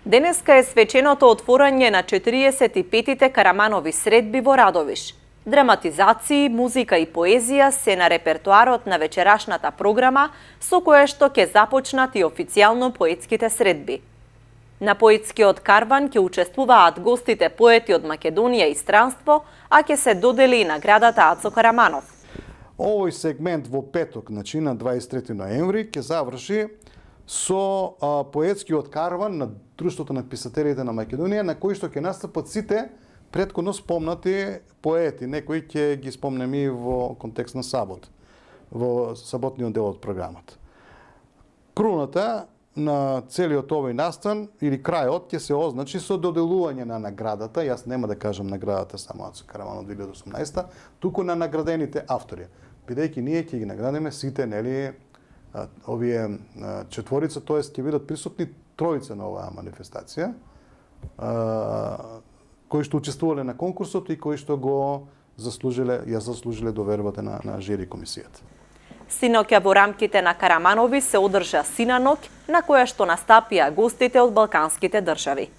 Денеска е свеченото отворање на 45-тите Караманови средби во Радовиш. Драматизации, музика и поезија се на репертоарот на вечерашната програма, со кое што ќе започнат и официјално поетските средби. На поетскиот карван ќе учествуваат гостите поети од Македонија и странство, а ќе се додели и наградата Ацо Караманов. Овој сегмент во петок, значи на 23 ноември, ќе заврши со поетскиот карван на Друштвото на писателите на Македонија, на кој што ќе настапат сите претходно спомнати поети. Некои ќе ги спомнеме и во контекст на сабот, во саботниот дел од програмата. Круната на целиот овој настан или крајот ќе се означи со доделување на наградата. Јас нема да кажам наградата само Ацо Караманов 2018, туку на наградените автори. Бидејќи ние ќе ги наградиме сите, нели, овие четворица, тоест ќе бидат присутни тројца на оваа манифестација, кои што учествувале на конкурсот и кои што ја заслужиле довербата на жири комисијата. Синоќа во рамките на Караманови се одржа сина ноќ, на која што настапија гостите од балканските држави.